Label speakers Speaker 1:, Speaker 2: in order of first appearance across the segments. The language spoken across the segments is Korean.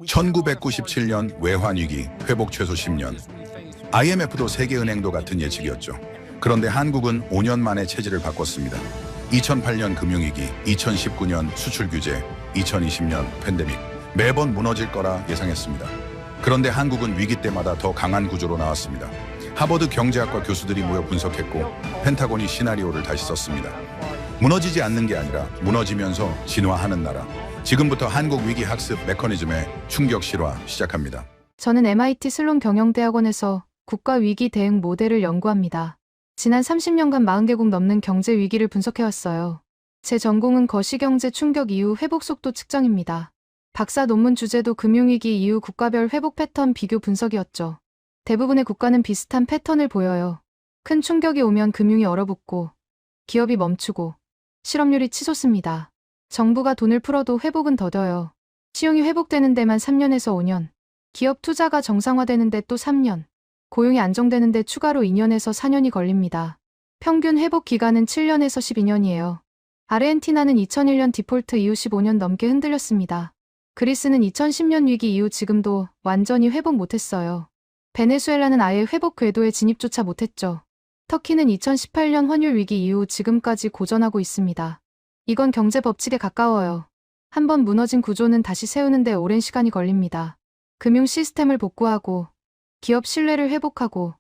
Speaker 1: 1997년 외환위기, 회복 최소 10년. IMF도 세계은행도 같은 예측이었죠. 그런데 한국은 5년 만에 체질을 바꿨습니다. 2008년 금융위기, 2019년 수출 규제, 2020년 팬데믹. 매번 무너질 거라 예상했습니다. 그런데 한국은 위기 때마다 더 강한 구조로 나왔습니다. 하버드 경제학과 교수들이 모여 분석했고 펜타곤이 시나리오를 다시 썼습니다. 무너지지 않는 게 아니라 무너지면서 진화하는 나라. 지금부터 한국 위기 학습 메커니즘의 충격 실화 시작합니다.
Speaker 2: 저는 MIT 슬론 경영대학원에서 국가 위기 대응 모델을 연구합니다. 지난 30년간 40개국 넘는 경제 위기를 분석해왔어요. 제 전공은 거시경제 충격 이후 회복 속도 측정입니다. 박사 논문 주제도 금융위기 이후 국가별 회복 패턴 비교 분석이었죠. 대부분의 국가는 비슷한 패턴을 보여요. 큰 충격이 오면 금융이 얼어붙고 기업이 멈추고 실업률이 치솟습니다. 정부가 돈을 풀어도 회복은 더뎌요. 시용이 회복되는 데만 3년에서 5년, 기업 투자가 정상화되는 데 또 3년, 고용이 안정되는 데 추가로 2년에서 4년이 걸립니다. 평균 회복 기간은 7년에서 12년이에요. 아르헨티나는 2001년 디폴트 이후 15년 넘게 흔들렸습니다. 그리스는 2010년 위기 이후 지금도 완전히 회복 못했어요. 베네수엘라는 아예 회복 궤도에 진입조차 못했죠. 터키는 2018년 환율 위기 이후 지금까지 고전하고 있습니다. 이건 경제 법칙에 가까워요. 한번 무너진 구조는 다시 세우는 데 오랜 시간이 걸립니다. 금융 시스템을 복구하고, 기업 신뢰를 회복하고,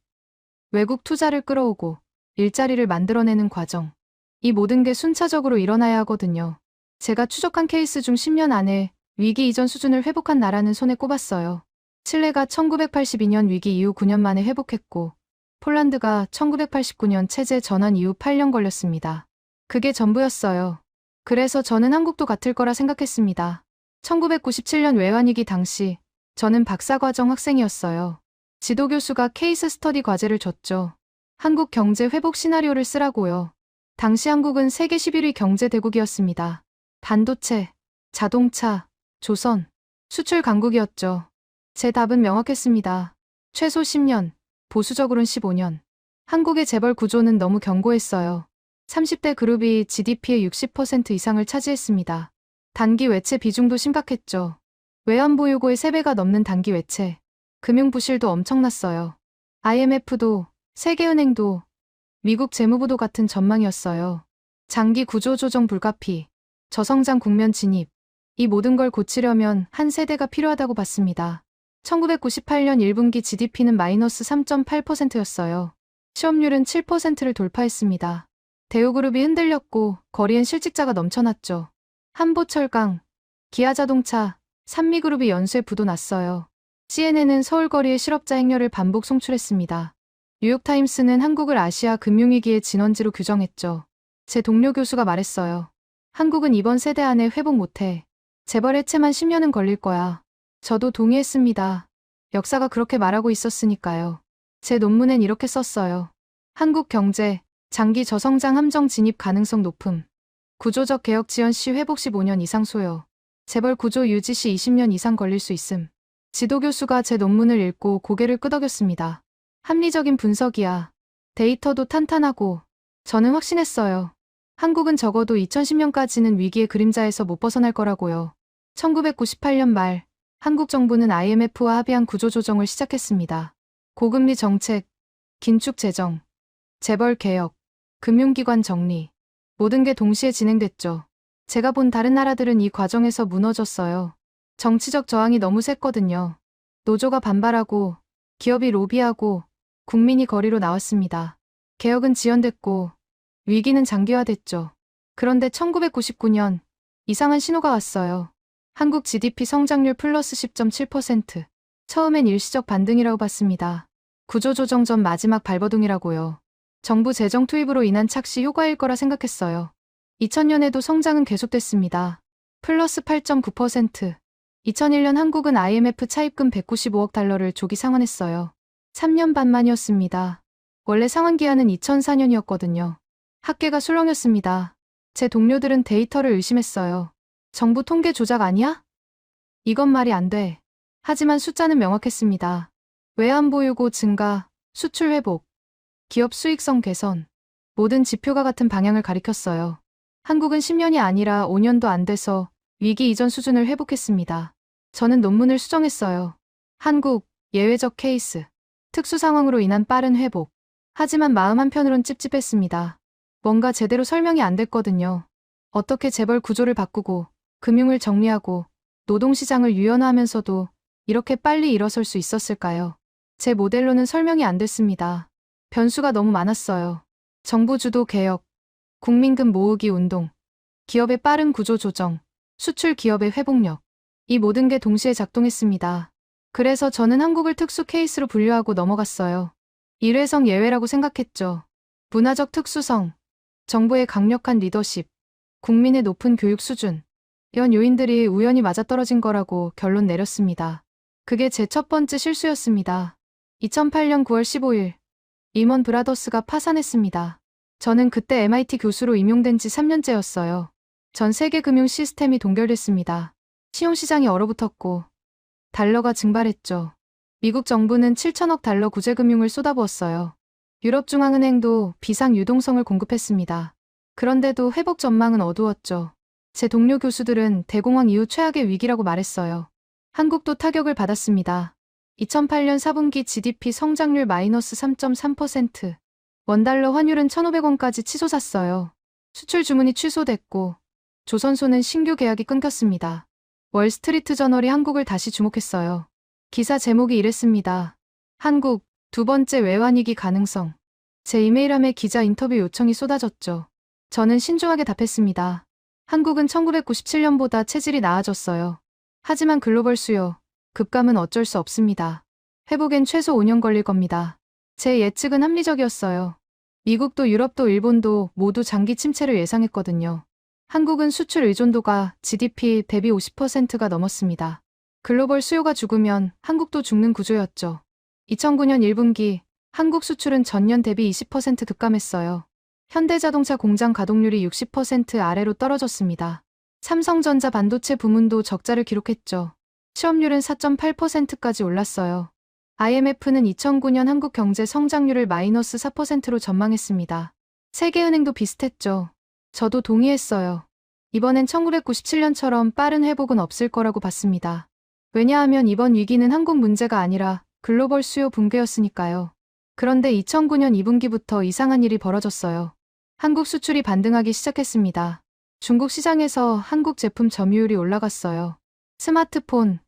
Speaker 2: 외국 투자를 끌어오고, 일자리를 만들어내는 과정. 이 모든 게 순차적으로 일어나야 하거든요. 제가 추적한 케이스 중 10년 안에 위기 이전 수준을 회복한 나라는 손에 꼽았어요. 칠레가 1982년 위기 이후 9년 만에 회복했고, 폴란드가 1989년 체제 전환 이후 8년 걸렸습니다. 그게 전부였어요. 그래서 저는 한국도 같을 거라 생각했습니다. 1997년 외환위기 당시 저는 박사과정 학생이었어요. 지도교수가 케이스 스터디 과제를 줬죠. 한국 경제 회복 시나리오를 쓰라고요. 당시 한국은 세계 11위 경제 대국이었습니다. 반도체, 자동차, 조선, 수출 강국이었죠. 제 답은 명확했습니다. 최소 10년, 보수적으로는 15년. 한국의 재벌 구조는 너무 견고했어요. 30대 그룹이 GDP의 60% 이상을 차지했습니다. 단기 외채 비중도 심각했죠. 외환보유고의 3배가 넘는 단기 외채. 금융부실도 엄청났어요. IMF도, 세계은행도, 미국 재무부도 같은 전망이었어요. 장기 구조조정 불가피, 저성장 국면 진입. 이 모든 걸 고치려면 한 세대가 필요하다고 봤습니다. 1998년 1분기 GDP는 마이너스 3.8%였어요. 실업률은 7%를 돌파했습니다. 대우그룹이 흔들렸고 거리엔 실직자가 넘쳐났죠. 한보철강, 기아자동차, 산미그룹이 연쇄 부도났어요. CNN은 서울거리의 실업자 행렬을 반복 송출했습니다. 뉴욕타임스는 한국을 아시아 금융위기의 진원지로 규정했죠. 제 동료 교수가 말했어요. 한국은 이번 세대 안에 회복 못해. 재벌 해체만 10년은 걸릴 거야. 저도 동의했습니다. 역사가 그렇게 말하고 있었으니까요. 제 논문엔 이렇게 썼어요. 한국 경제, 장기 저성장 함정 진입 가능성 높음. 구조적 개혁 지연 시 회복 15년 이상 소요. 재벌 구조 유지 시 20년 이상 걸릴 수 있음. 지도교수가 제 논문을 읽고 고개를 끄덕였습니다. 합리적인 분석이야. 데이터도 탄탄하고. 저는 확신했어요. 한국은 적어도 2010년까지는 위기의 그림자에서 못 벗어날 거라고요. 1998년 말, 한국 정부는 IMF와 합의한 구조조정을 시작했습니다. 고금리 정책, 긴축 재정, 재벌 개혁, 금융기관 정리. 모든 게 동시에 진행됐죠. 제가 본 다른 나라들은 이 과정에서 무너졌어요. 정치적 저항이 너무 셌거든요. 노조가 반발하고, 기업이 로비하고, 국민이 거리로 나왔습니다. 개혁은 지연됐고, 위기는 장기화됐죠. 그런데 1999년, 이상한 신호가 왔어요. 한국 GDP 성장률 플러스 10.7%. 처음엔 일시적 반등이라고 봤습니다. 구조조정 전 마지막 발버둥이라고요. 정부 재정 투입으로 인한 착시 효과일 거라 생각했어요. 2000년에도 성장은 계속됐습니다. 플러스 8.9%. 2001년 한국은 IMF 차입금 195억 달러를 조기 상환했어요. 3년 반 만이었습니다. 원래 상환 기한은 2004년이었거든요. 학계가 술렁였습니다. 제 동료들은 데이터를 의심했어요. 정부 통계 조작 아니야? 이건 말이 안 돼. 하지만 숫자는 명확했습니다. 외환보유고 증가, 수출 회복, 기업 수익성 개선. 모든 지표가 같은 방향을 가리켰어요. 한국은 10년이 아니라 5년도 안 돼서 위기 이전 수준을 회복했습니다. 저는 논문을 수정했어요. 한국, 예외적 케이스. 특수 상황으로 인한 빠른 회복. 하지만 마음 한편으론 찝찝했습니다. 뭔가 제대로 설명이 안 됐거든요. 어떻게 재벌 구조를 바꾸고, 금융을 정리하고, 노동시장을 유연화하면서도 이렇게 빨리 일어설 수 있었을까요? 제 모델로는 설명이 안 됐습니다. 변수가 너무 많았어요. 정부 주도 개혁, 국민금 모으기 운동, 기업의 빠른 구조 조정, 수출 기업의 회복력. 이 모든 게 동시에 작동했습니다. 그래서 저는 한국을 특수 케이스로 분류하고 넘어갔어요. 일회성 예외라고 생각했죠. 문화적 특수성, 정부의 강력한 리더십, 국민의 높은 교육 수준, 이런 요인들이 우연히 맞아떨어진 거라고 결론 내렸습니다. 그게 제 첫 번째 실수였습니다. 2008년 9월 15일, 리먼 브라더스가 파산했습니다. 저는 그때 MIT 교수로 임용된 지 3년째였어요. 전 세계 금융 시스템이 동결됐습니다. 신용시장이 얼어붙었고 달러가 증발했죠. 미국 정부는 7천억 달러 구제금융을 쏟아부었어요. 유럽중앙은행도 비상 유동성을 공급했습니다. 그런데도 회복 전망은 어두웠죠. 제 동료 교수들은 대공황 이후 최악의 위기라고 말했어요. 한국도 타격을 받았습니다. 2008년 4분기 GDP 성장률 마이너스 3.3%. 원달러 환율은 1,500원까지 치솟았어요. 수출 주문이 취소됐고 조선소는 신규 계약이 끊겼습니다. 월스트리트 저널이 한국을 다시 주목했어요. 기사 제목이 이랬습니다. 한국, 두 번째 외환위기 가능성. 제 이메일함에 기자 인터뷰 요청이 쏟아졌죠. 저는 신중하게 답했습니다. 한국은 1997년보다 체질이 나아졌어요. 하지만 글로벌 수요, 급감은 어쩔 수 없습니다. 회복엔 최소 5년 걸릴 겁니다. 제 예측은 합리적이었어요. 미국도 유럽도 일본도 모두 장기 침체를 예상했거든요. 한국은 수출 의존도가 GDP 대비 50%가 넘었습니다. 글로벌 수요가 죽으면 한국도 죽는 구조였죠. 2009년 1분기 한국 수출은 전년 대비 20% 급감했어요. 현대자동차 공장 가동률이 60% 아래로 떨어졌습니다. 삼성전자 반도체 부문도 적자를 기록했죠. 취업률은 4.8%까지 올랐어요. IMF는 2009년 한국 경제 성장률을 마이너스 4%로 전망했습니다. 세계은행도 비슷했죠. 저도 동의했어요. 이번엔 1997년처럼 빠른 회복은 없을 거라고 봤습니다. 왜냐하면 이번 위기는 한국 문제가 아니라 글로벌 수요 붕괴였으니까요. 그런데 2009년 2분기부터 이상한 일이 벌어졌어요. 한국 수출이 반등하기 시작했습니다. 중국 시장에서 한국 제품 점유율이 올라갔어요. 스마트폰,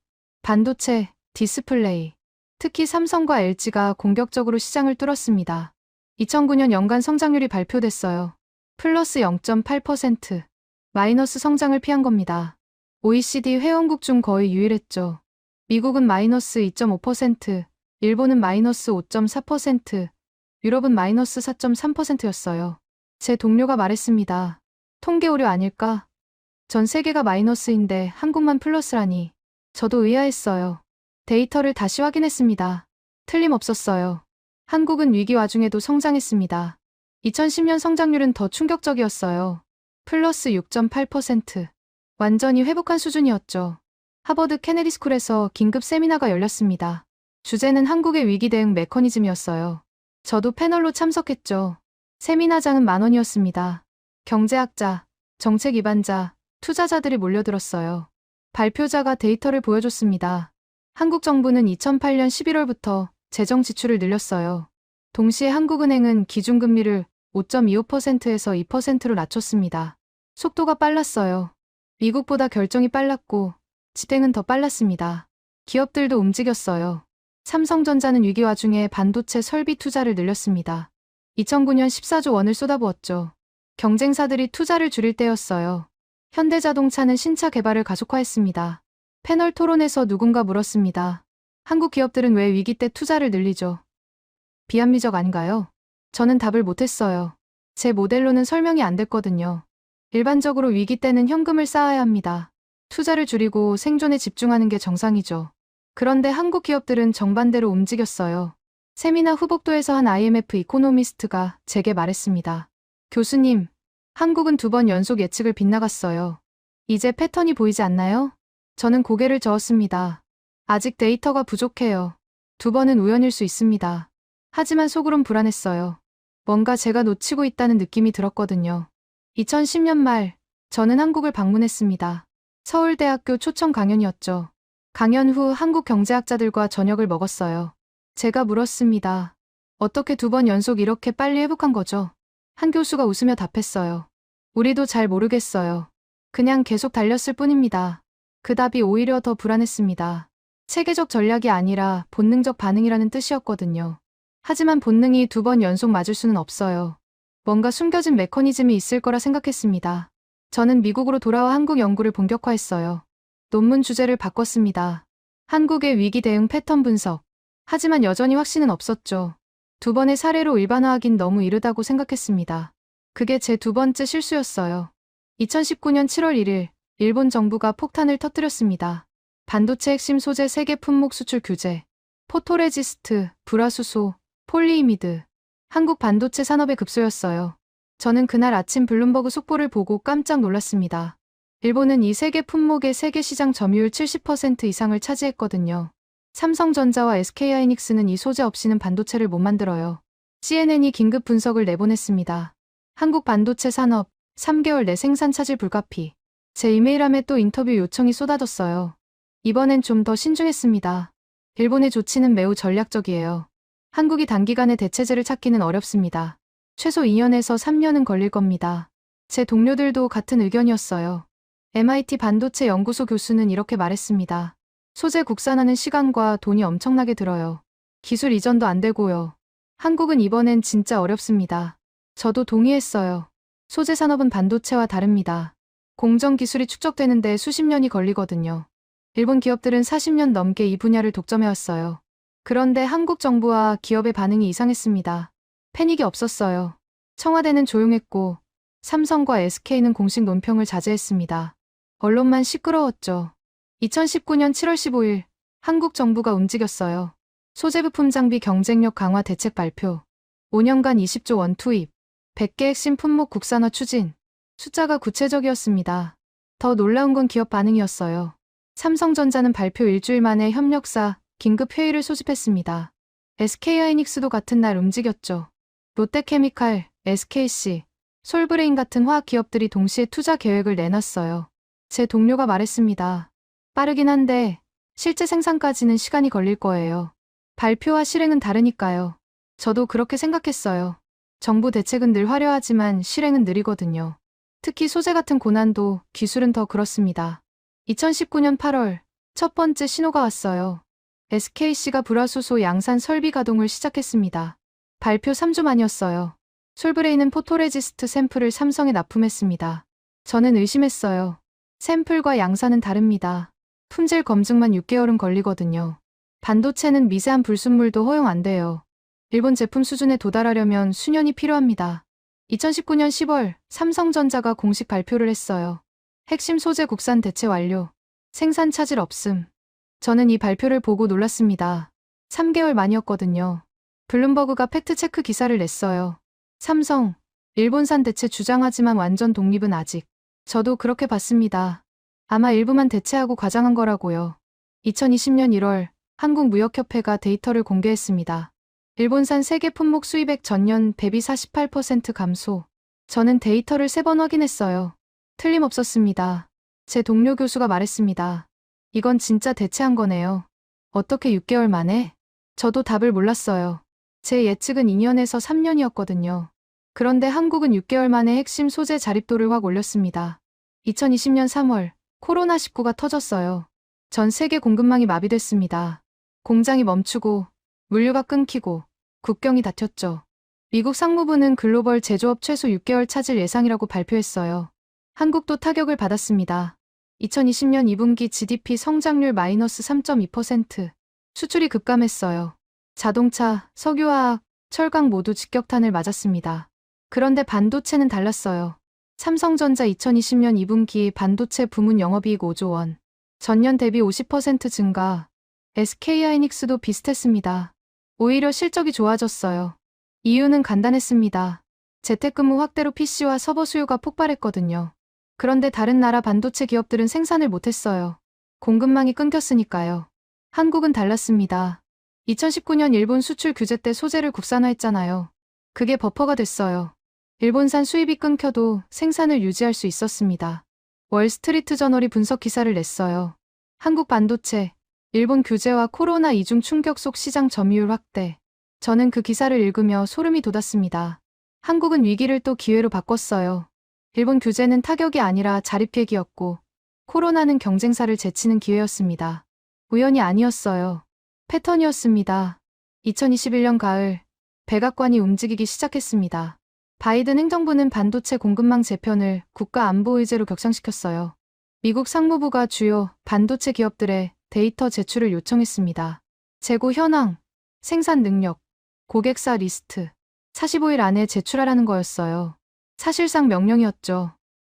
Speaker 2: 반도체, 디스플레이, 특히 삼성과 LG가 공격적으로 시장을 뚫었습니다. 2009년 연간 성장률이 발표됐어요. 플러스 0.8%, 마이너스 성장을 피한 겁니다. OECD 회원국 중 거의 유일했죠. 미국은 마이너스 2.5%, 일본은 마이너스 5.4%, 유럽은 마이너스 4.3%였어요. 제 동료가 말했습니다. 통계 오류 아닐까? 전 세계가 마이너스인데 한국만 플러스라니. 저도 의아했어요. 데이터를 다시 확인했습니다. 틀림없었어요. 한국은 위기 와중에도 성장했습니다. 2010년 성장률은 더 충격적이었어요. 플러스 6.8%. 완전히 회복한 수준이었죠. 하버드 케네디 스쿨에서 긴급 세미나가 열렸습니다. 주제는 한국의 위기 대응 메커니즘이었어요. 저도 패널로 참석했죠. 세미나장은 만원이었습니다. 경제학자, 정책 입안자, 투자자들이 몰려들었어요. 발표자가 데이터를 보여줬습니다. 한국 정부는 2008년 11월부터 재정 지출을 늘렸어요. 동시에 한국은행은 기준금리를 5.25%에서 2%로 낮췄습니다. 속도가 빨랐어요. 미국보다 결정이 빨랐고 집행은 더 빨랐습니다. 기업들도 움직였어요. 삼성전자는 위기 와중에 반도체 설비 투자를 늘렸습니다. 2009년 14조 원을 쏟아부었죠. 경쟁사들이 투자를 줄일 때였어요. 현대자동차는 신차 개발을 가속화했습니다. 패널 토론에서 누군가 물었습니다. 한국 기업들은 왜 위기 때 투자를 늘리죠? 비합리적 아닌가요? 저는 답을 못했어요. 제 모델로는 설명이 안 됐거든요. 일반적으로 위기 때는 현금을 쌓아야 합니다. 투자를 줄이고 생존에 집중하는 게 정상이죠. 그런데 한국 기업들은 정반대로 움직였어요. 세미나 후복도에서 한 IMF 이코노미스트가 제게 말했습니다. 교수님, 한국은 2번 연속 예측을 빗나갔어요. 이제 패턴이 보이지 않나요? 저는 고개를 저었습니다. 아직 데이터가 부족해요. 2번은 우연일 수 있습니다. 하지만 속으론 불안했어요. 뭔가 제가 놓치고 있다는 느낌이 들었거든요. 2010년 말, 저는 한국을 방문했습니다. 서울대학교 초청 강연이었죠. 강연 후 한국 경제학자들과 저녁을 먹었어요. 제가 물었습니다. 어떻게 2번 연속 이렇게 빨리 회복한 거죠? 한 교수가 웃으며 답했어요. 우리도 잘 모르겠어요. 그냥 계속 달렸을 뿐입니다. 그 답이 오히려 더 불안했습니다. 체계적 전략이 아니라 본능적 반응이라는 뜻이었거든요. 하지만 본능이 2번 연속 맞을 수는 없어요. 뭔가 숨겨진 메커니즘이 있을 거라 생각했습니다. 저는 미국으로 돌아와 한국 연구를 본격화했어요. 논문 주제를 바꿨습니다. 한국의 위기 대응 패턴 분석. 하지만 여전히 확신은 없었죠. 2번의 사례로 일반화하긴 너무 이르다고 생각했습니다. 그게 제 2번째 실수였어요. 2019년 7월 1일, 일본 정부가 폭탄을 터뜨렸습니다. 반도체 핵심 소재 3개 품목 수출 규제, 포토레지스트, 불화수소, 폴리이미드. 한국 반도체 산업의 급소였어요. 저는 그날 아침 블룸버그 속보를 보고 깜짝 놀랐습니다. 일본은 이 3개 품목의 세계 시장 점유율 70% 이상을 차지했거든요. 삼성전자와 SK하이닉스는 이 소재 없이는 반도체를 못 만들어요. CNN이 긴급 분석을 내보냈습니다. 한국 반도체 산업, 3개월 내 생산 차질 불가피. 제 이메일함에 또 인터뷰 요청이 쏟아졌어요. 이번엔 좀 더 신중했습니다. 일본의 조치는 매우 전략적이에요. 한국이 단기간에 대체제를 찾기는 어렵습니다. 최소 2년에서 3년은 걸릴 겁니다. 제 동료들도 같은 의견이었어요. MIT 반도체 연구소 교수는 이렇게 말했습니다. 소재 국산화는 시간과 돈이 엄청나게 들어요. 기술 이전도 안 되고요. 한국은 이번엔 진짜 어렵습니다. 저도 동의했어요. 소재 산업은 반도체와 다릅니다. 공정 기술이 축적되는데 수십 년이 걸리거든요. 일본 기업들은 40년 넘게 이 분야를 독점해왔어요. 그런데 한국 정부와 기업의 반응이 이상했습니다. 패닉이 없었어요. 청와대는 조용했고 삼성과 SK는 공식 논평을 자제했습니다. 언론만 시끄러웠죠. 2019년 7월 15일 한국 정부가 움직였어요. 소재 부품 장비 경쟁력 강화 대책 발표. 5년간 20조 원 투입. 100개 핵심 품목 국산화 추진. 숫자가 구체적이었습니다. 더 놀라운 건 기업 반응이었어요. 삼성전자는 발표 일주일 만에 협력사 긴급 회의를 소집했습니다. SK하이닉스도 같은 날 움직였죠. 롯데케미칼, SKC, 솔브레인 같은 화학 기업들이 동시에 투자 계획을 내놨어요. 제 동료가 말했습니다. 빠르긴 한데 실제 생산까지는 시간이 걸릴 거예요. 발표와 실행은 다르니까요. 저도 그렇게 생각했어요. 정부 대책은 늘 화려하지만 실행은 느리거든요. 특히 소재 같은 고난도, 기술은 더 그렇습니다. 2019년 8월 첫 번째 신호가 왔어요. SKC가 불화수소 양산 설비 가동을 시작했습니다. 발표 3주 만이었어요. 솔브레인은 포토레지스트 샘플을 삼성에 납품했습니다. 저는 의심했어요. 샘플과 양산은 다릅니다. 품질 검증만 6개월은 걸리거든요. 반도체는 미세한 불순물도 허용 안 돼요. 일본 제품 수준에 도달하려면 수년이 필요합니다. 2019년 10월 삼성전자가 공식 발표를 했어요. 핵심 소재 국산 대체 완료. 생산 차질 없음. 저는 이 발표를 보고 놀랐습니다. 3개월 만이었거든요. 블룸버그가 팩트체크 기사를 냈어요. 삼성, 일본산 대체 주장하지만 완전 독립은 아직. 저도 그렇게 봤습니다. 아마 일부만 대체하고 과장한 거라고요. 2020년 1월 한국무역협회가 데이터를 공개했습니다. 일본산 세계 품목 수입액 전년 대비 48% 감소. 저는 데이터를 3번 확인했어요. 틀림없었습니다. 제 동료 교수가 말했습니다. 이건 진짜 대체한 거네요. 어떻게 6개월 만에? 저도 답을 몰랐어요. 제 예측은 2년에서 3년이었거든요. 그런데 한국은 6개월 만에 핵심 소재 자립도를 확 올렸습니다. 2020년 3월 코로나19가 터졌어요. 전 세계 공급망이 마비됐습니다. 공장이 멈추고 물류가 끊기고 국경이 닫혔죠. 미국 상무부는 글로벌 제조업 최소 6개월 차질 예상이라고 발표했어요. 한국도 타격을 받았습니다. 2020년 2분기 GDP 성장률 마이너스 3.2%. 수출이 급감했어요. 자동차, 석유화학, 철강 모두 직격탄을 맞았습니다. 그런데 반도체는 달랐어요. 삼성전자 2020년 2분기 반도체 부문 영업이익 5조 원. 전년 대비 50% 증가. SK하이닉스도 비슷했습니다. 오히려 실적이 좋아졌어요. 이유는 간단했습니다. 재택근무 확대로 PC와 서버 수요가 폭발했거든요. 그런데 다른 나라 반도체 기업들은 생산을 못했어요. 공급망이 끊겼으니까요. 한국은 달랐습니다. 2019년 일본 수출 규제 때 소재를 국산화했잖아요. 그게 버퍼가 됐어요. 일본산 수입이 끊겨도 생산을 유지할 수 있었습니다. 월스트리트 저널이 분석 기사를 냈어요. 한국 반도체, 일본 규제와 코로나 이중 충격 속 시장 점유율 확대. 저는 그 기사를 읽으며 소름이 돋았습니다. 한국은 위기를 또 기회로 바꿨어요. 일본 규제는 타격이 아니라 자립계기였고, 코로나는 경쟁사를 제치는 기회였습니다. 우연이 아니었어요. 패턴이었습니다. 2021년 가을, 백악관이 움직이기 시작했습니다. 바이든 행정부는 반도체 공급망 재편을 국가 안보 의제로 격상시켰어요. 미국 상무부가 주요 반도체 기업들의 데이터 제출을 요청했습니다. 재고 현황, 생산 능력, 고객사 리스트, 45일 안에 제출하라는 거였어요. 사실상 명령이었죠.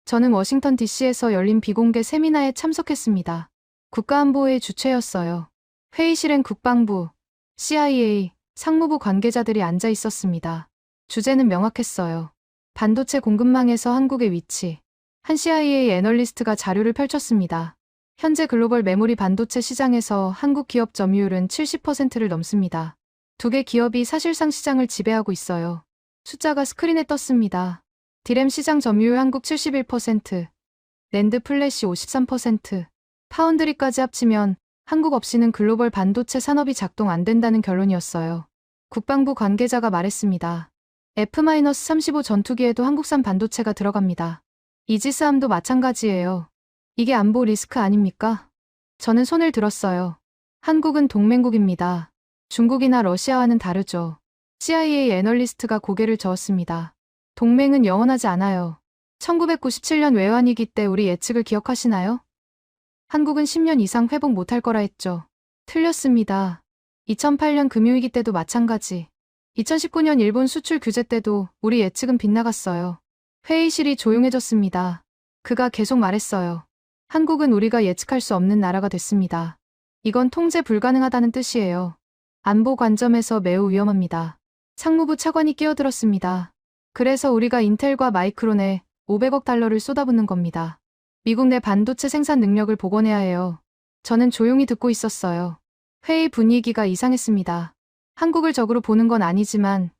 Speaker 2: 저는 워싱턴 DC에서 열린 비공개 세미나에 참석했습니다. 국가안보의 주최였어요. 회의실엔 국방부, CIA, 상무부 관계자들이 앉아 있었습니다. 주제는 명확했어요. 반도체 공급망에서 한국의 위치. 한 CIA 애널리스트가 자료를 펼쳤습니다. 현재 글로벌 메모리 반도체 시장에서 한국 기업 점유율은 70%를 넘습니다. 두 개 기업이 사실상 시장을 지배하고 있어요. 숫자가 스크린에 떴습니다. 디램 시장 점유율 한국 71%, 낸드 플래시 53%, 파운드리까지 합치면 한국 없이는 글로벌 반도체 산업이 작동 안 된다는 결론이었어요. 국방부 관계자가 말했습니다. F-35 전투기에도 한국산 반도체가 들어갑니다. 이지스함도 마찬가지예요. 이게 안보 리스크 아닙니까? 저는 손을 들었어요. 한국은 동맹국입니다. 중국이나 러시아와는 다르죠. CIA 애널리스트가 고개를 저었습니다. 동맹은 영원하지 않아요. 1997년 외환위기 때 우리 예측을 기억하시나요? 한국은 10년 이상 회복 못할 거라 했죠. 틀렸습니다. 2008년 금융위기 때도 마찬가지. 2019년 일본 수출 규제 때도 우리 예측은 빗나갔어요. 회의실이 조용해졌습니다. 그가 계속 말했어요. 한국은 우리가 예측할 수 없는 나라가 됐습니다. 이건 통제 불가능하다는 뜻이에요. 안보 관점에서 매우 위험합니다. 상무부 차관이 끼어들었습니다. 그래서 우리가 인텔과 마이크론에 500억 달러를 쏟아붓는 겁니다. 미국 내 반도체 생산 능력을 복원해야 해요. 저는 조용히 듣고 있었어요. 회의 분위기가 이상했습니다. 한국을 적으로 보는 건 아니지만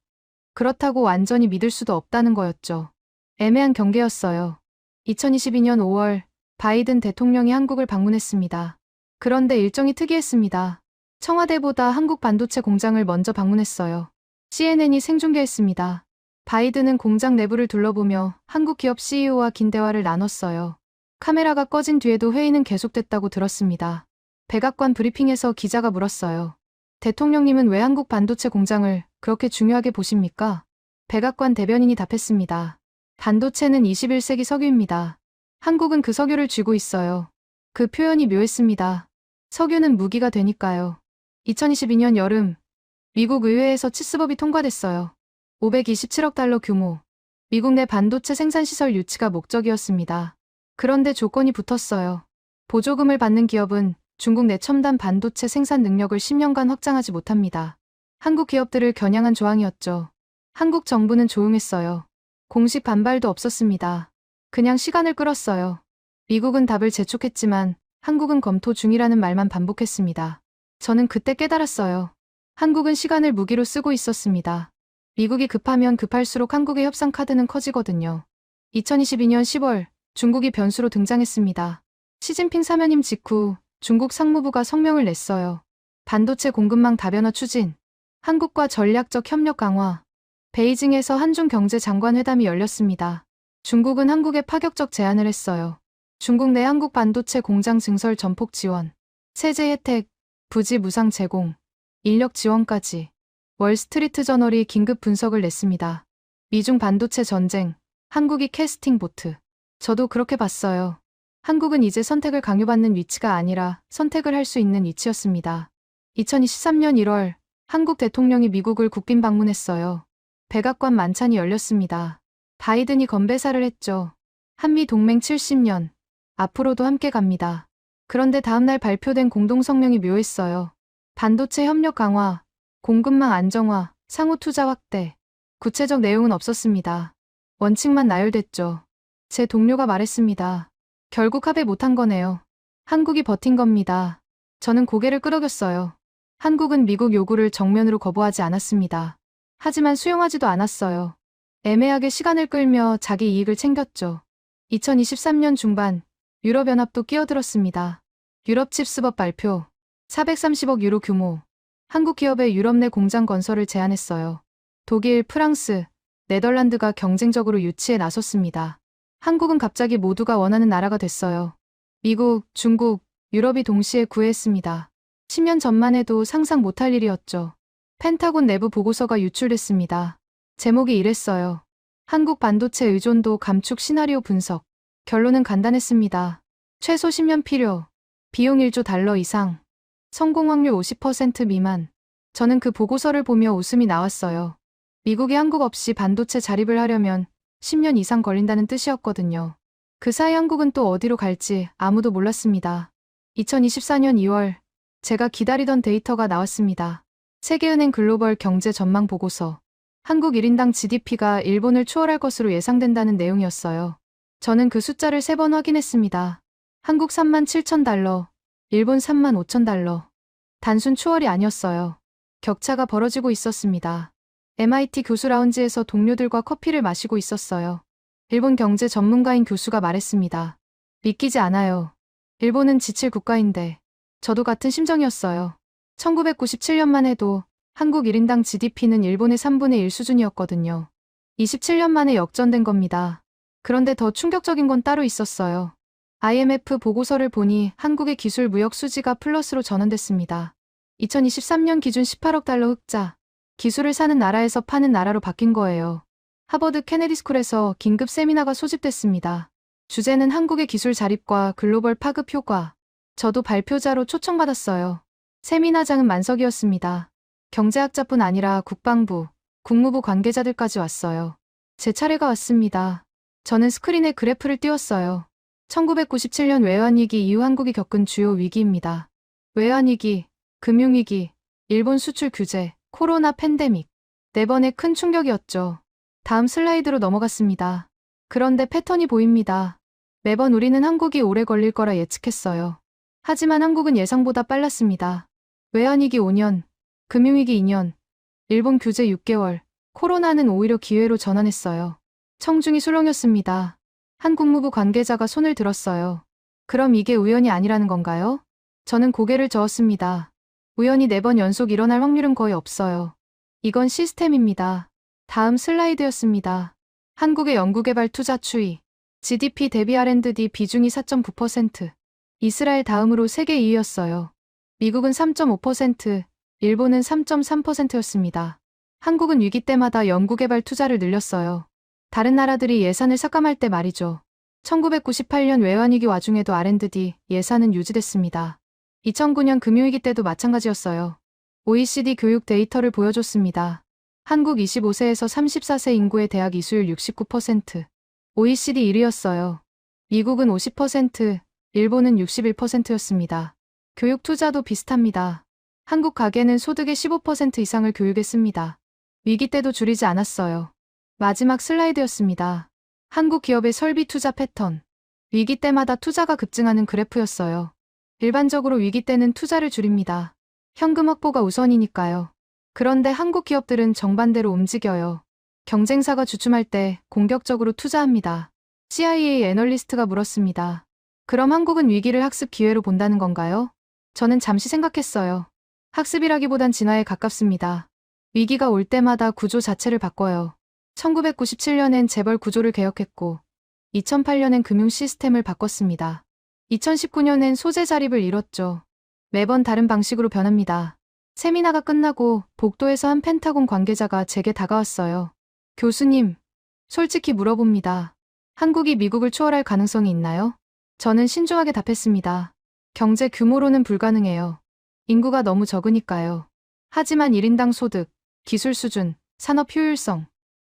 Speaker 2: 그렇다고 완전히 믿을 수도 없다는 거였죠. 애매한 경계였어요. 2022년 5월 바이든 대통령이 한국을 방문했습니다. 그런데 일정이 특이했습니다. 청와대보다 한국 반도체 공장을 먼저 방문했어요. CNN이 생중계했습니다. 바이든은 공장 내부를 둘러보며 한국 기업 CEO와 긴 대화를 나눴어요. 카메라가 꺼진 뒤에도 회의는 계속됐다고 들었습니다. 백악관 브리핑에서 기자가 물었어요. 대통령님은 왜 한국 반도체 공장을 그렇게 중요하게 보십니까? 백악관 대변인이 답했습니다. 반도체는 21세기 석유입니다. 한국은 그 석유를 쥐고 있어요. 그 표현이 묘했습니다. 석유는 무기가 되니까요. 2022년 여름, 미국 의회에서 치스법이 통과됐어요. 527억 달러 규모. 미국 내 반도체 생산시설 유치가 목적이었습니다. 그런데 조건이 붙었어요. 보조금을 받는 기업은 중국 내 첨단 반도체 생산 능력을 10년간 확장하지 못합니다. 한국 기업들을 겨냥한 조항이었죠. 한국 정부는 조용했어요. 공식 반발도 없었습니다. 그냥 시간을 끌었어요. 미국은 답을 재촉했지만 한국은 검토 중이라는 말만 반복했습니다. 저는 그때 깨달았어요. 한국은 시간을 무기로 쓰고 있었습니다. 미국이 급하면 급할수록 한국의 협상 카드는 커지거든요. 2022년 10월 중국이 변수로 등장했습니다. 시진핑 사면임 직후 중국 상무부가 성명을 냈어요. 반도체 공급망 다변화 추진, 한국과 전략적 협력 강화, 베이징에서 한중 경제장관 회담이 열렸습니다. 중국은 한국에 파격적 제안을 했어요. 중국 내 한국 반도체 공장 증설 전폭 지원, 세제 혜택, 부지 무상 제공, 인력 지원까지. 월스트리트 저널이 긴급 분석을 냈습니다. 미중 반도체 전쟁, 한국이 캐스팅 보트. 저도 그렇게 봤어요. 한국은 이제 선택을 강요받는 위치가 아니라 선택을 할 수 있는 위치였습니다. 2023년 1월 한국 대통령이 미국을 국빈 방문했어요. 백악관 만찬이 열렸습니다. 바이든이 건배사를 했죠. 한미 동맹 70년. 앞으로도 함께 갑니다. 그런데 다음날 발표된 공동성명이 묘했어요. 반도체 협력 강화, 공급망 안정화, 상호 투자 확대. 구체적 내용은 없었습니다. 원칙만 나열됐죠. 제 동료가 말했습니다. 결국 합의 못한 거네요. 한국이 버틴 겁니다. 저는 고개를 끄덕였어요. 한국은 미국 요구를 정면으로 거부하지 않았습니다. 하지만 수용하지도 않았어요. 애매하게 시간을 끌며 자기 이익을 챙겼죠. 2023년 중반 유럽연합도 끼어들었습니다. 유럽 칩스법 발표. 430억 유로 규모. 한국 기업의 유럽 내 공장 건설을 제안했어요. 독일, 프랑스, 네덜란드가 경쟁적으로 유치에 나섰습니다. 한국은 갑자기 모두가 원하는 나라가 됐어요. 미국, 중국, 유럽이 동시에 구애했습니다. 10년 전만 해도 상상 못할 일이었죠. 펜타곤 내부 보고서가 유출됐습니다. 제목이 이랬어요. 한국 반도체 의존도 감축 시나리오 분석. 결론은 간단했습니다. 최소 10년 필요. 비용 1조 달러 이상. 성공 확률 50% 미만. 저는 그 보고서를 보며 웃음이 나왔어요. 미국이 한국 없이 반도체 자립을 하려면 10년 이상 걸린다는 뜻이었거든요. 그 사이 한국은 또 어디로 갈지 아무도 몰랐습니다. 2024년 2월, 제가 기다리던 데이터가 나왔습니다. 세계은행 글로벌 경제 전망 보고서. 한국 1인당 GDP가 일본을 추월할 것으로 예상된다는 내용이었어요. 저는 그 숫자를 3번 확인했습니다. 한국 37,000달러, 일본 35,000달러. 단순 추월이 아니었어요. 격차가 벌어지고 있었습니다. MIT 교수 라운지에서 동료들과 커피를 마시고 있었어요. 일본 경제 전문가인 교수가 말했습니다. 믿기지 않아요. 일본은 지칠 국가인데. 저도 같은 심정이었어요. 1997년만 해도 한국 1인당 GDP는 일본의 3분의 1 수준이었거든요. 27년 만에 역전된 겁니다. 그런데 더 충격적인 건 따로 있었어요. IMF 보고서를 보니 한국의 기술 무역 수지가 플러스로 전환됐습니다. 2023년 기준 18억 달러 흑자. 기술을 사는 나라에서 파는 나라로 바뀐 거예요. 하버드 케네디 스쿨에서 긴급 세미나가 소집됐습니다. 주제는 한국의 기술 자립과 글로벌 파급 효과. 저도 발표자로 초청받았어요. 세미나장은 만석이었습니다. 경제학자뿐 아니라 국방부, 국무부 관계자들까지 왔어요. 제 차례가 왔습니다. 저는 스크린에 그래프를 띄웠어요. 1997년 외환위기 이후 한국이 겪은 주요 위기입니다. 외환위기, 금융위기, 일본 수출 규제, 코로나 팬데믹. 4번의 큰 충격이었죠. 다음 슬라이드로 넘어갔습니다. 그런데 패턴이 보입니다. 매번 우리는 한국이 오래 걸릴 거라 예측했어요. 하지만 한국은 예상보다 빨랐습니다. 외환위기 5년, 금융위기 2년, 일본 규제 6개월, 코로나는 오히려 기회로 전환했어요. 청중이 술렁였습니다. 한 국무부 관계자가 손을 들었어요. 그럼 이게 우연이 아니라는 건가요? 저는 고개를 저었습니다. 우연히 4번 연속 일어날 확률은 거의 없어요. 이건 시스템입니다. 다음 슬라이드였습니다. 한국의 연구개발 투자 추이. GDP 대비 R&D 비중이 4.9%. 이스라엘 다음으로 세계 2위였어요. 미국은 3.5%, 일본은 3.3%였습니다. 한국은 위기 때마다 연구개발 투자를 늘렸어요. 다른 나라들이 예산을 삭감할 때 말이죠. 1998년 외환위기 와중에도 R&D 예산은 유지됐습니다. 2009년 금융위기 때도 마찬가지였어요. OECD 교육 데이터를 보여줬습니다. 한국 25세에서 34세 인구의 대학 이수율 69%. OECD 1위였어요. 미국은 50%, 일본은 61%였습니다. 교육 투자도 비슷합니다. 한국 가계는 소득의 15% 이상을 교육에 씁니다. 위기 때도 줄이지 않았어요. 마지막 슬라이드였습니다. 한국 기업의 설비 투자 패턴. 위기 때마다 투자가 급증하는 그래프였어요. 일반적으로 위기 때는 투자를 줄입니다. 현금 확보가 우선이니까요. 그런데 한국 기업들은 정반대로 움직여요. 경쟁사가 주춤할 때 공격적으로 투자합니다. CIA 애널리스트가 물었습니다. 그럼 한국은 위기를 학습 기회로 본다는 건가요? 저는 잠시 생각했어요. 학습이라기보단 진화에 가깝습니다. 위기가 올 때마다 구조 자체를 바꿔요. 1997년엔 재벌 구조를 개혁했고 2008년엔 금융 시스템을 바꿨습니다. 2019년엔 소재 자립을 이뤘죠. 매번 다른 방식으로 변합니다. 세미나가 끝나고 복도에서 한 펜타곤 관계자가 제게 다가왔어요. 교수님, 솔직히 물어봅니다. 한국이 미국을 추월할 가능성이 있나요? 저는 신중하게 답했습니다. 경제 규모로는 불가능해요. 인구가 너무 적으니까요. 하지만 1인당 소득, 기술 수준, 산업 효율성,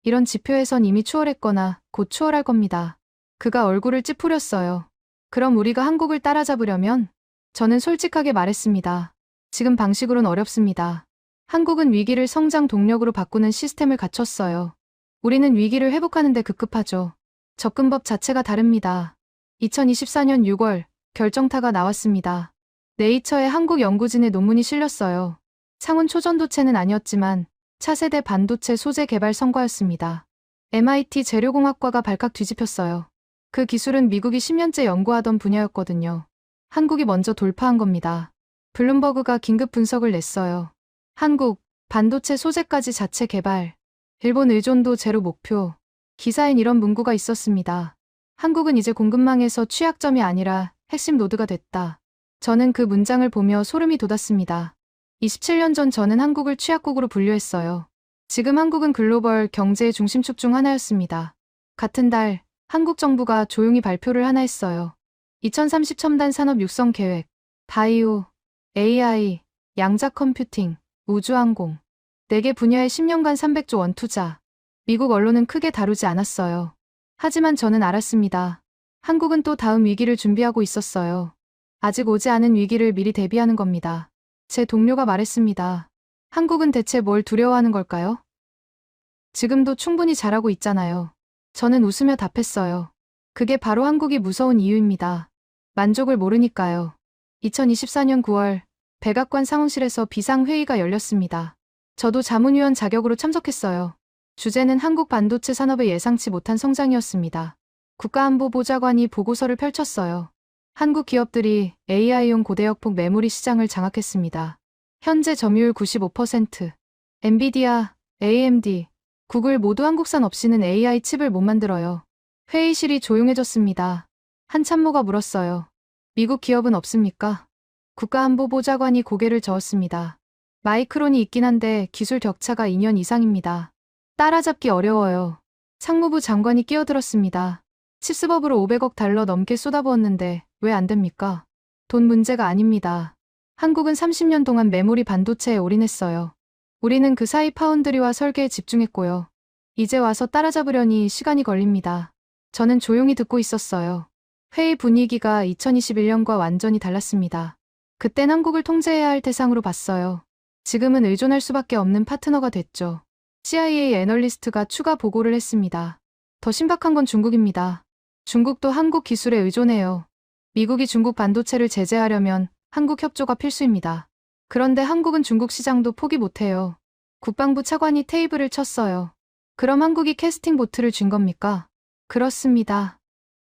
Speaker 2: 이런 지표에선 이미 추월했거나 곧 추월할 겁니다. 그가 얼굴을 찌푸렸어요. 그럼 우리가 한국을 따라잡으려면? 저는 솔직하게 말했습니다. 지금 방식으론 어렵습니다. 한국은 위기를 성장 동력으로 바꾸는 시스템을 갖췄어요. 우리는 위기를 회복하는 데 급급하죠. 접근법 자체가 다릅니다. 2024년 6월 결정타가 나왔습니다. 네이처에 한국 연구진의 논문이 실렸어요. 상온 초전도체는 아니었지만 차세대 반도체 소재 개발 성과였습니다. MIT 재료공학과가 발칵 뒤집혔어요. 그 기술은 미국이 10년째 연구하던 분야였거든요. 한국이 먼저 돌파한 겁니다. 블룸버그가 긴급 분석을 냈어요. 한국, 반도체 소재까지 자체 개발. 일본 의존도 제로 목표. 기사엔 이런 문구가 있었습니다. 한국은 이제 공급망에서 취약점이 아니라 핵심 노드가 됐다. 저는 그 문장을 보며 소름이 돋았습니다. 27년 전 저는 한국을 취약국으로 분류했어요. 지금 한국은 글로벌 경제의 중심축 중 하나였습니다. 같은 달, 한국 정부가 조용히 발표를 하나 했어요. 2030 첨단 산업 육성 계획, 바이오, AI, 양자 컴퓨팅, 우주항공, 4개 분야에 10년간 300조 원 투자. 미국 언론은 크게 다루지 않았어요. 하지만 저는 알았습니다. 한국은 또 다음 위기를 준비하고 있었어요. 아직 오지 않은 위기를 미리 대비하는 겁니다. 제 동료가 말했습니다. 한국은 대체 뭘 두려워하는 걸까요? 지금도 충분히 잘하고 있잖아요. 저는 웃으며 답했어요. 그게 바로 한국이 무서운 이유입니다. 만족을 모르니까요. 2024년 9월, 백악관 상원실에서 비상회의가 열렸습니다. 저도 자문위원 자격으로 참석했어요. 주제는 한국 반도체 산업의 예상치 못한 성장이었습니다. 국가안보보좌관이 보고서를 펼쳤어요. 한국 기업들이 AI용 고대역폭 메모리 시장을 장악했습니다. 현재 점유율 95%. 엔비디아, AMD, 구글 모두 한국산 없이는 AI 칩을 못 만들어요. 회의실이 조용해졌습니다. 한 참모가 물었어요. 미국 기업은 없습니까? 국가안보보좌관이 고개를 저었습니다. 마이크론이 있긴 한데 기술 격차가 2년 이상입니다. 따라잡기 어려워요. 상무부 장관이 끼어들었습니다. 칩스법으로 500억 달러 넘게 쏟아부었는데 왜 안 됩니까? 돈 문제가 아닙니다. 한국은 30년 동안 메모리 반도체에 올인했어요. 우리는 그 사이 파운드리와 설계에 집중했고요. 이제 와서 따라잡으려니 시간이 걸립니다. 저는 조용히 듣고 있었어요. 회의 분위기가 2021년과 완전히 달랐습니다. 그땐 한국을 통제해야 할 대상으로 봤어요. 지금은 의존할 수밖에 없는 파트너가 됐죠. CIA 애널리스트가 추가 보고를 했습니다. 더 심각한 건 중국입니다. 중국도 한국 기술에 의존해요. 미국이 중국 반도체를 제재하려면 한국 협조가 필수입니다. 그런데 한국은 중국 시장도 포기 못해요. 국방부 차관이 테이블을 쳤어요. 그럼 한국이 캐스팅 보트를 쥔 겁니까? 그렇습니다.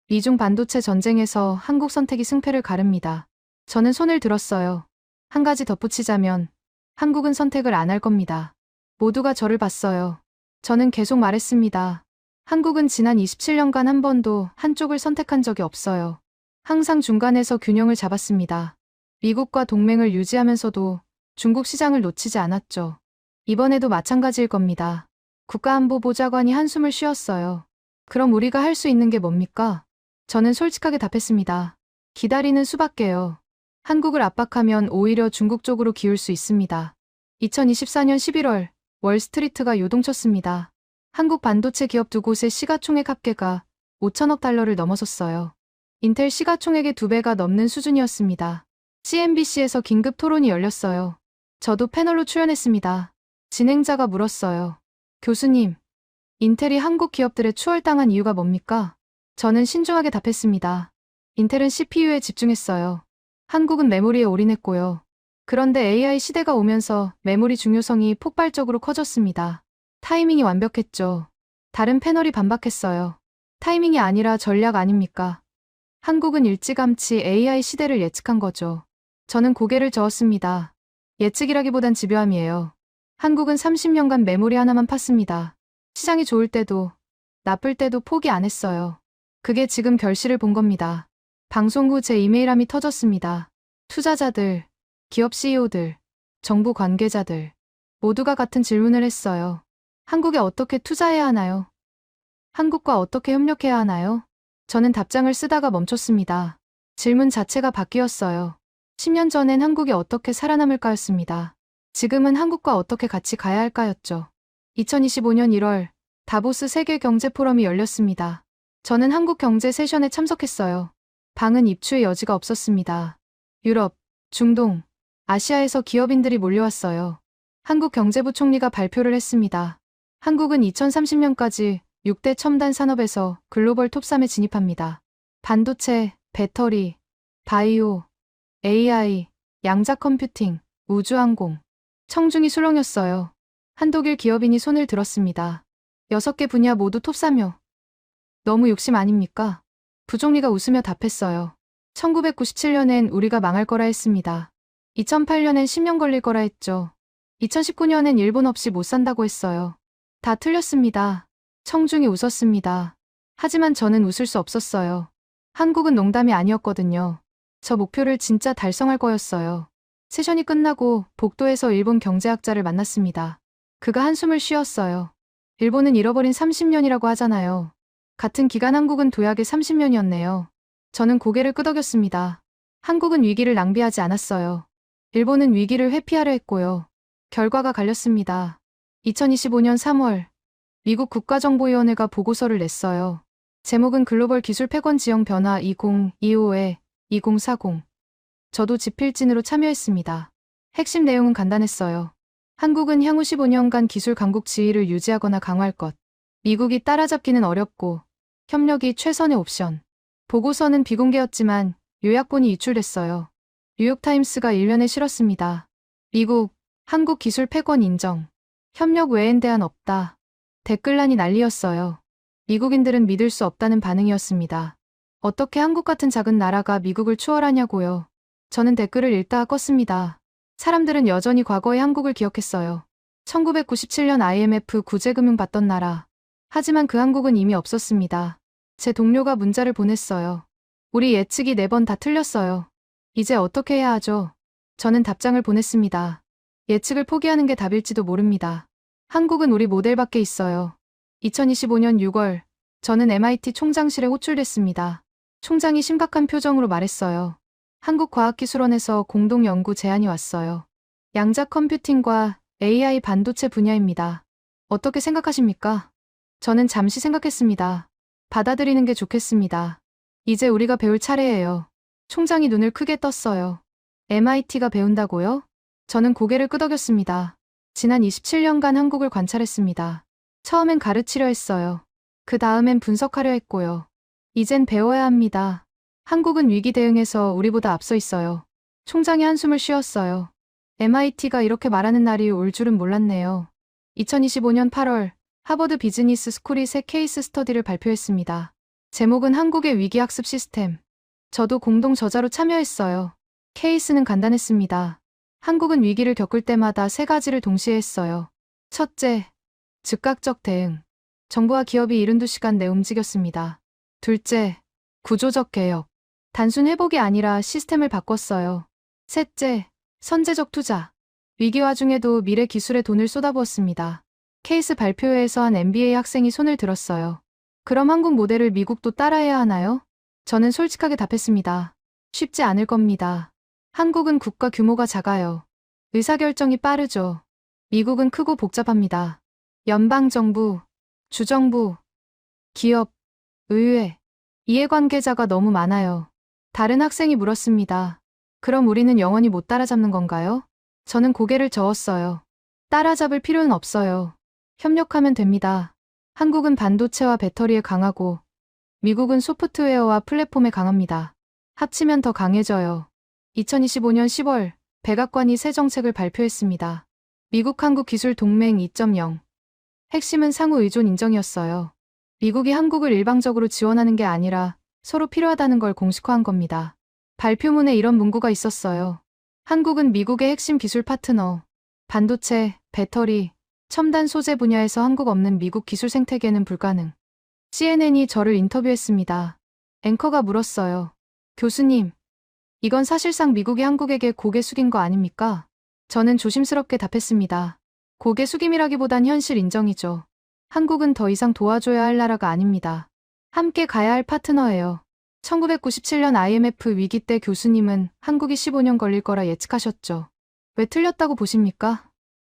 Speaker 2: 미중 반도체 전쟁에서 한국 선택이 승패를 가릅니다. 저는 손을 들었어요. 한 가지 덧붙이자면 한국은 선택을 안 할 겁니다. 모두가 저를 봤어요. 저는 계속 말했습니다. 한국은 지난 27년간 한 번도 한쪽을 선택한 적이 없어요. 항상 중간에서 균형을 잡았습니다. 미국과 동맹을 유지하면서도 중국 시장을 놓치지 않았죠. 이번에도 마찬가지일 겁니다. 국가안보보좌관이 한숨을 쉬었어요. 그럼 우리가 할 수 있는 게 뭡니까? 저는 솔직하게 답했습니다. 기다리는 수밖에요. 한국을 압박하면 오히려 중국 쪽으로 기울 수 있습니다. 2024년 11월, 월스트리트가 요동쳤습니다. 한국 반도체 기업 2곳의 시가총액 합계가 5천억 달러를 넘어섰어요. 인텔 시가총액의 2배가 넘는 수준이었습니다. CNBC에서 긴급 토론이 열렸어요. 저도 패널로 출연했습니다. 진행자가 물었어요. 교수님, 인텔이 한국 기업들에 추월당한 이유가 뭡니까? 저는 신중하게 답했습니다. 인텔은 CPU에 집중했어요. 한국은 메모리에 올인했고요. 그런데 AI 시대가 오면서 메모리 중요성이 폭발적으로 커졌습니다. 타이밍이 완벽했죠. 다른 패널이 반박했어요. 타이밍이 아니라 전략 아닙니까? 한국은 일찌감치 AI 시대를 예측한 거죠. 저는 고개를 저었습니다. 예측이라기보단 집요함이에요. 한국은 30년간 메모리 하나만 팠습니다. 시장이 좋을 때도, 나쁠 때도 포기 안 했어요. 그게 지금 결실을 본 겁니다. 방송 후 제 이메일함이 터졌습니다. 투자자들, 기업 CEO들, 정부 관계자들, 모두가 같은 질문을 했어요. 한국에 어떻게 투자해야 하나요? 한국과 어떻게 협력해야 하나요? 저는 답장을 쓰다가 멈췄습니다. 질문 자체가 바뀌었어요. 10년 전엔 한국이 어떻게 살아남을까였습니다. 지금은 한국과 어떻게 같이 가야 할까였죠. 2025년 1월, 다보스 세계경제포럼이 열렸습니다. 저는 한국 경제 세션에 참석했어요. 방은 입추의 여지가 없었습니다. 유럽, 중동, 아시아에서 기업인들이 몰려왔어요. 한국 경제부총리가 발표를 했습니다. 한국은 2030년까지 6대 첨단 산업에서 글로벌 톱3에 진입합니다. 반도체, 배터리, 바이오, AI, 양자 컴퓨팅, 우주항공. 청중이 술렁였어요. 한독일 기업인이 손을 들었습니다. 6개 분야 모두 톱3요. 너무 욕심 아닙니까? 부총리가 웃으며 답했어요. 1997년엔 우리가 망할 거라 했습니다. 2008년엔 10년 걸릴 거라 했죠. 2019년엔 일본 없이 못 산다고 했어요. 다 틀렸습니다. 청중이 웃었습니다. 하지만 저는 웃을 수 없었어요. 한국은 농담이 아니었거든요. 저 목표를 진짜 달성할 거였어요. 세션이 끝나고 복도에서 일본 경제학자를 만났습니다. 그가 한숨을 쉬었어요. 일본은 잃어버린 30년이라고 하잖아요. 같은 기간 한국은 도약의 30년이었네요. 저는 고개를 끄덕였습니다. 한국은 위기를 낭비하지 않았어요. 일본은 위기를 회피하려 했고요. 결과가 갈렸습니다. 2025년 3월 미국 국가정보위원회가 보고서를 냈어요. 제목은 글로벌 기술 패권 지형 변화 2025-2040. 저도 지필진으로 참여했습니다. 핵심 내용은 간단했어요. 한국은 향후 15년간 기술 강국 지위를 유지하거나 강화할 것. 미국이 따라잡기는 어렵고 협력이 최선의 옵션. 보고서는 비공개였지만 요약본이 유출됐어요. 뉴욕타임스가 일면에 실었습니다. 미국, 한국 기술 패권 인정. 협력 외엔 대안 없다. 댓글란이 난리였어요. 미국인들은 믿을 수 없다는 반응이었습니다. 어떻게 한국 같은 작은 나라가 미국을 추월하냐고요. 저는 댓글을 읽다가 껐습니다. 사람들은 여전히 과거의 한국을 기억했어요. 1997년 IMF 구제금융 받던 나라. 하지만 그 한국은 이미 없었습니다. 제 동료가 문자를 보냈어요. 우리 예측이 4번 다 틀렸어요. 이제 어떻게 해야 하죠? 저는 답장을 보냈습니다. 예측을 포기하는 게 답일지도 모릅니다. 한국은 우리 모델밖에 있어요. 2025년 6월, 저는 MIT 총장실에 호출됐습니다. 총장이 심각한 표정으로 말했어요. 한국과학기술원에서 공동연구 제안이 왔어요. 양자 컴퓨팅과 AI 반도체 분야입니다. 어떻게 생각하십니까? 저는 잠시 생각했습니다. 받아들이는 게 좋겠습니다. 이제 우리가 배울 차례예요. 총장이 눈을 크게 떴어요. MIT가 배운다고요? 저는 고개를 끄덕였습니다. 지난 27년간 한국을 관찰했습니다. 처음엔 가르치려 했어요. 그 다음엔 분석하려 했고요. 이젠 배워야 합니다. 한국은 위기 대응에서 우리보다 앞서 있어요. 총장이 한숨을 쉬었어요. MIT가 이렇게 말하는 날이 올 줄은 몰랐네요. 2025년 8월 하버드 비즈니스 스쿨이 새 케이스 스터디를 발표했습니다. 제목은 한국의 위기 학습 시스템. 저도 공동 저자로 참여했어요. 케이스는 간단했습니다. 한국은 위기를 겪을 때마다 3가지를 동시에 했어요. 첫째, 즉각적 대응. 정부와 기업이 72시간 내 움직였습니다. 둘째, 구조적 개혁. 단순 회복이 아니라 시스템을 바꿨어요. 셋째, 선제적 투자. 위기 와중에도 미래 기술에 돈을 쏟아부었습니다. 케이스 발표회에서 한 MBA 학생이 손을 들었어요. 그럼 한국 모델을 미국도 따라해야 하나요? 저는 솔직하게 답했습니다. 쉽지 않을 겁니다. 한국은 국가 규모가 작아요. 의사결정이 빠르죠. 미국은 크고 복잡합니다. 연방정부, 주정부, 기업, 의회, 이해관계자가 너무 많아요. 다른 학생이 물었습니다. 그럼 우리는 영원히 못 따라잡는 건가요? 저는 고개를 저었어요. 따라잡을 필요는 없어요. 협력하면 됩니다. 한국은 반도체와 배터리에 강하고 미국은 소프트웨어와 플랫폼에 강합니다. 합치면 더 강해져요. 2025년 10월 백악관이 새 정책을 발표했습니다. 미국 한국 기술 동맹 2.0. 핵심은 상호 의존 인정이었어요. 미국이 한국을 일방적으로 지원하는 게 아니라 서로 필요하다는 걸 공식화한 겁니다. 발표문에 이런 문구가 있었어요. 한국은 미국의 핵심 기술 파트너. 반도체, 배터리, 첨단 소재 분야에서 한국 없는 미국 기술 생태계는 불가능. CNN이 저를 인터뷰했습니다. 앵커가 물었어요. 교수님, 이건 사실상 미국이 한국에게 고개 숙인 거 아닙니까? 저는 조심스럽게 답했습니다. 고개 숙임이라기보단 현실 인정이죠. 한국은 더 이상 도와줘야 할 나라가 아닙니다. 함께 가야 할 파트너예요. 1997년 IMF 위기 때 교수님은 한국이 15년 걸릴 거라 예측하셨죠. 왜 틀렸다고 보십니까?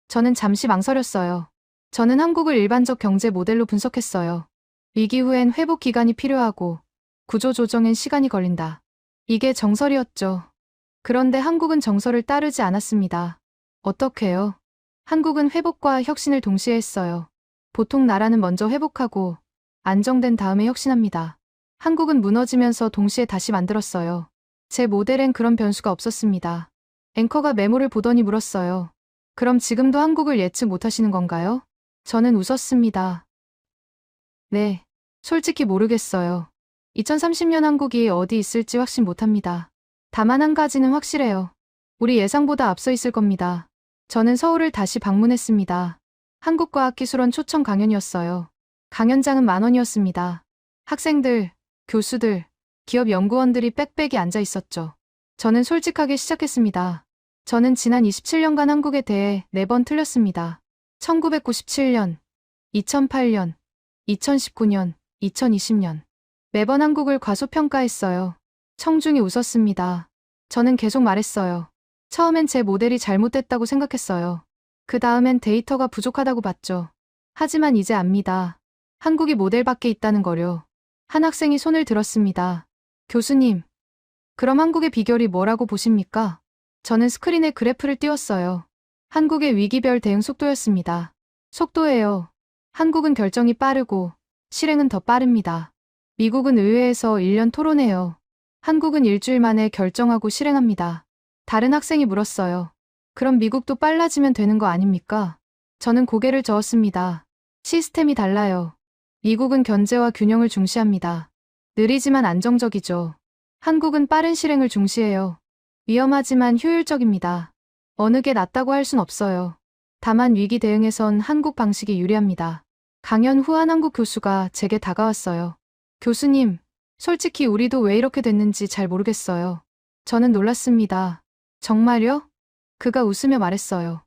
Speaker 2: 저는 잠시 망설였어요. 저는 한국을 일반적 경제 모델로 분석했어요. 위기 후엔 회복 기간이 필요하고 구조 조정엔 시간이 걸린다. 이게 정설이었죠. 그런데 한국은 정설을 따르지 않았습니다. 어떻게요? 한국은 회복과 혁신을 동시에 했어요. 보통 나라는 먼저 회복하고 안정된 다음에 혁신합니다. 한국은 무너지면서 동시에 다시 만들었어요. 제 모델엔 그런 변수가 없었습니다. 앵커가 메모를 보더니 물었어요. 그럼 지금도 한국을 예측 못하시는 건가요? 저는 웃었습니다. 네, 솔직히 모르겠어요. 2030년 한국이 어디 있을지 확신 못합니다. 다만 한 가지는 확실해요. 우리 예상보다 앞서 있을 겁니다. 저는 서울을 다시 방문했습니다. 한국과학기술원 초청 강연이었어요. 강연장은 10,000원이었습니다. 학생들, 교수들, 기업 연구원들이 빽빽이 앉아 있었죠. 저는 솔직하게 시작했습니다. 저는 지난 27년간 한국에 대해 4번 틀렸습니다. 1997년, 2008년, 2019년, 2020년. 매번 한국을 과소평가했어요. 청중이 웃었습니다. 저는 계속 말했어요. 처음엔 제 모델이 잘못됐다고 생각했어요. 그 다음엔 데이터가 부족하다고 봤죠. 하지만 이제 압니다. 한국이 모델밖에 있다는 거요. 한 학생이 손을 들었습니다. 교수님, 그럼 한국의 비결이 뭐라고 보십니까? 저는 스크린에 그래프를 띄웠어요. 한국의 위기별 대응 속도였습니다. 속도예요. 한국은 결정이 빠르고 실행은 더 빠릅니다. 미국은 의회에서 1년 토론해요. 한국은 일주일 만에 결정하고 실행합니다. 다른 학생이 물었어요. 그럼 미국도 빨라지면 되는 거 아닙니까? 저는 고개를 저었습니다. 시스템이 달라요. 미국은 견제와 균형을 중시합니다. 느리지만 안정적이죠. 한국은 빠른 실행을 중시해요. 위험하지만 효율적입니다. 어느 게 낫다고 할 순 없어요. 다만 위기 대응에선 한국 방식이 유리합니다. 강연 후 한 한국 교수가 제게 다가왔어요. 교수님, 솔직히 우리도 왜 이렇게 됐는지 잘 모르겠어요. 저는 놀랐습니다. 정말요? 그가 웃으며 말했어요.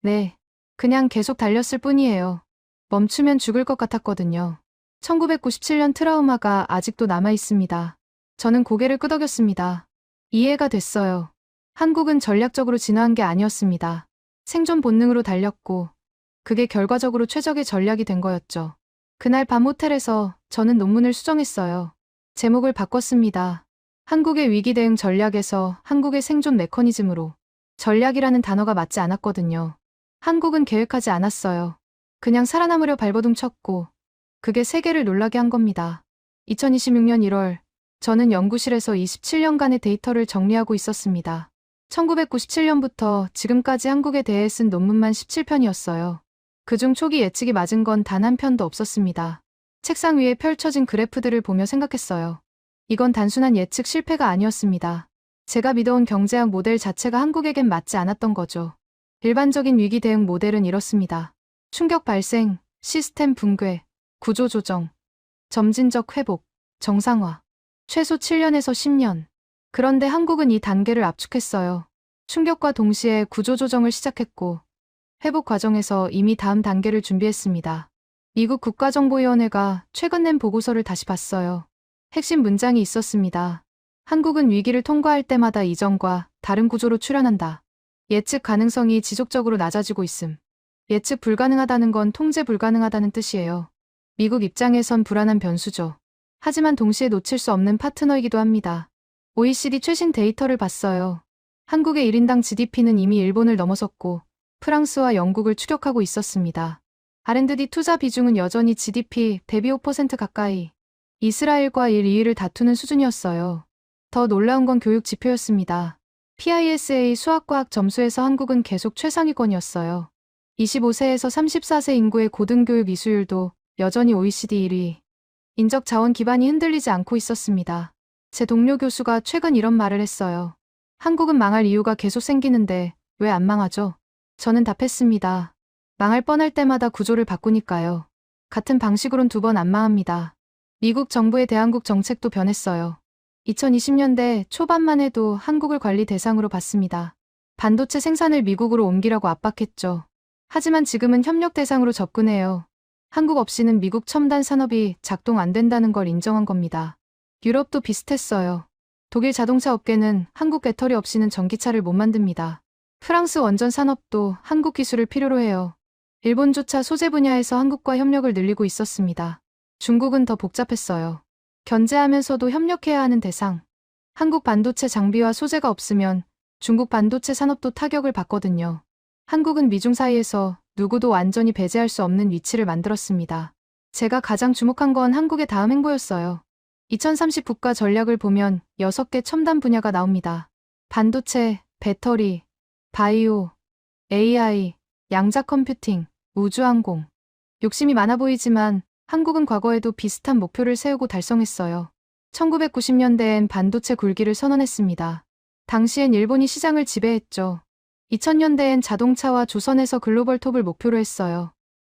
Speaker 2: 네, 그냥 계속 달렸을 뿐이에요. 멈추면 죽을 것 같았거든요. 1997년 트라우마가 아직도 남아 있습니다. 저는 고개를 끄덕였습니다. 이해가 됐어요. 한국은 전략적으로 진화한 게 아니었습니다. 생존 본능으로 달렸고, 그게 결과적으로 최적의 전략이 된 거였죠. 그날 밤 호텔에서 저는 논문을 수정했어요. 제목을 바꿨습니다. 한국의 위기 대응 전략에서 한국의 생존 메커니즘으로. 전략이라는 단어가 맞지 않았거든요. 한국은 계획하지 않았어요. 그냥 살아남으려 발버둥 쳤고, 그게 세계를 놀라게 한 겁니다. 2026년 1월, 저는 연구실에서 27년간의 데이터를 정리하고 있었습니다. 1997년부터 지금까지 한국에 대해 쓴 논문만 17편이었어요. 그중 초기 예측이 맞은 건 단 한 편도 없었습니다. 책상 위에 펼쳐진 그래프들을 보며 생각했어요. 이건 단순한 예측 실패가 아니었습니다. 제가 믿어온 경제학 모델 자체가 한국에겐 맞지 않았던 거죠. 일반적인 위기 대응 모델은 이렇습니다. 충격 발생, 시스템 붕괴, 구조 조정, 점진적 회복, 정상화. 최소 7년에서 10년. 그런데 한국은 이 단계를 압축했어요. 충격과 동시에 구조 조정을 시작했고, 회복 과정에서 이미 다음 단계를 준비했습니다. 미국 국가정보위원회가 최근 낸 보고서를 다시 봤어요. 핵심 문장이 있었습니다. 한국은 위기를 통과할 때마다 이전과 다른 구조로 출현한다. 예측 가능성이 지속적으로 낮아지고 있음. 예측 불가능하다는 건 통제 불가능하다는 뜻이에요. 미국 입장에선 불안한 변수죠. 하지만 동시에 놓칠 수 없는 파트너이기도 합니다. OECD 최신 데이터를 봤어요. 한국의 1인당 GDP는 이미 일본을 넘어섰고 프랑스와 영국을 추격하고 있었습니다. R&D 투자 비중은 여전히 GDP 대비 5% 가까이. 이스라엘과 1, 2위를 다투는 수준이었어요. 더 놀라운 건 교육 지표였습니다. PISA 수학과학 점수에서 한국은 계속 최상위권이었어요. 25세에서 34세 인구의 고등교육 이수율도 여전히 OECD 1위. 인적 자원 기반이 흔들리지 않고 있었습니다. 제 동료 교수가 최근 이런 말을 했어요. 한국은 망할 이유가 계속 생기는데 왜 안 망하죠? 저는 답했습니다. 망할 뻔할 때마다 구조를 바꾸니까요. 같은 방식으론 2번 안 망합니다. 미국 정부의 대한국 정책도 변했어요. 2020년대 초반만 해도 한국을 관리 대상으로 봤습니다. 반도체 생산을 미국으로 옮기라고 압박했죠. 하지만 지금은 협력 대상으로 접근해요. 한국 없이는 미국 첨단 산업이 작동 안 된다는 걸 인정한 겁니다. 유럽도 비슷했어요. 독일 자동차 업계는 한국 배터리 없이는 전기차를 못 만듭니다. 프랑스 원전 산업도 한국 기술을 필요로 해요. 일본조차 소재 분야에서 한국과 협력을 늘리고 있었습니다. 중국은 더 복잡했어요. 견제하면서도 협력해야 하는 대상. 한국 반도체 장비와 소재가 없으면 중국 반도체 산업도 타격을 받거든요. 한국은 미중 사이에서 누구도 완전히 배제할 수 없는 위치를 만들었습니다. 제가 가장 주목한 건 한국의 다음 행보였어요. 2030 국가 전략을 보면 6개 첨단 분야가 나옵니다. 반도체, 배터리, 바이오, AI, 양자 컴퓨팅, 우주항공. 욕심이 많아 보이지만 한국은 과거에도 비슷한 목표를 세우고 달성했어요. 1990년대엔 반도체 굴기를 선언했습니다. 당시엔 일본이 시장을 지배했죠. 2000년대엔 자동차와 조선에서 글로벌 톱을 목표로 했어요.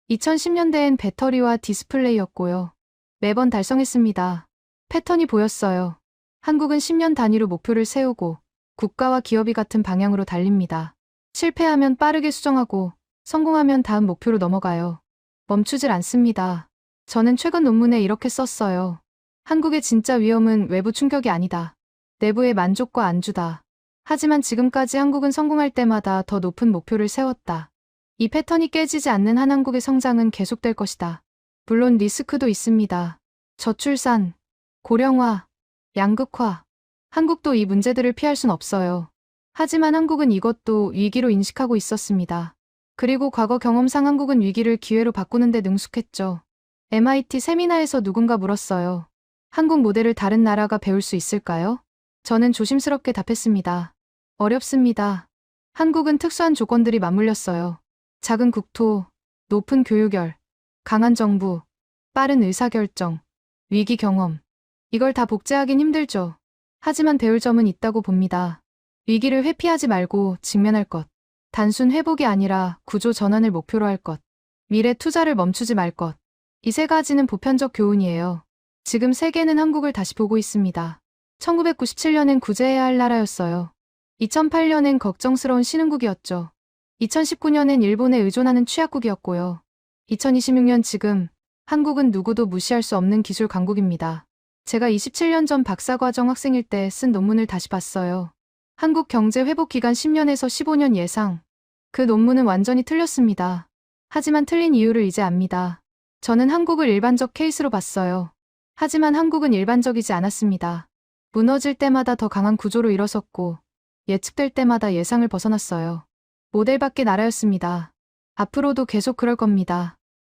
Speaker 2: 2010년대엔 배터리와 디스플레이였고요. 매번 달성했습니다. 패턴이 보였어요. 한국은 10년 단위로 목표를 세우고 국가와 기업이 같은 방향으로 달립니다. 실패하면 빠르게 수정하고 성공하면 다음 목표로 넘어가요. 멈추질 않습니다. 저는 최근 논문에 이렇게 썼어요. 한국의 진짜 위험은 외부 충격이 아니다. 내부의 만족과 안주다. 하지만 지금까지 한국은 성공할 때마다 더 높은 목표를 세웠다. 이 패턴이 깨지지 않는 한국의 성장은 계속될 것이다. 물론 리스크도 있습니다. 저출산, 고령화, 양극화. 한국도 이 문제들을 피할 순 없어요. 하지만 한국은 이것도 위기로 인식하고 있었습니다. 그리고 과거 경험상 한국은 위기를 기회로 바꾸는 데 능숙했죠. MIT 세미나에서 누군가 물었어요. 한국 모델을 다른 나라가 배울 수 있을까요? 저는 조심스럽게 답했습니다. 어렵습니다. 한국은 특수한 조건들이 맞물렸어요. 작은 국토, 높은 교육열, 강한 정부, 빠른 의사결정, 위기 경험. 이걸 다 복제하긴 힘들죠. 하지만 배울 점은 있다고 봅니다. 위기를 회피하지 말고 직면할 것. 단순 회복이 아니라 구조 전환을 목표로 할 것. 미래 투자를 멈추지 말 것. 이 세 가지는 보편적 교훈이에요. 지금 세계는 한국을 다시 보고 있습니다. 1997년엔 구제해야 할 나라였어요. 2008년엔 걱정스러운 신흥국이었죠. 2019년엔 일본에 의존하는 취약국이었고요. 2026년 지금 한국은 누구도 무시할 수 없는 기술 강국입니다. 제가 27년 전 박사과정 학생일 때 쓴 논문을 다시 봤어요. 한국 경제 회복 기간 10년에서 15년 예상. 그 논문은 완전히 틀렸습니다. 하지만 틀린 이유를 이제 압니다. 저는 한국을 일반적 케이스로 봤어요. 하지만 한국은 일반적이지 않았습니다. 무너질 때마다 더 강한 구조로 일어섰고 예측될 때마다 예상을 벗어났어요. 모델 밖의 나라였습니다. 앞으로도 계속 그럴 겁니다.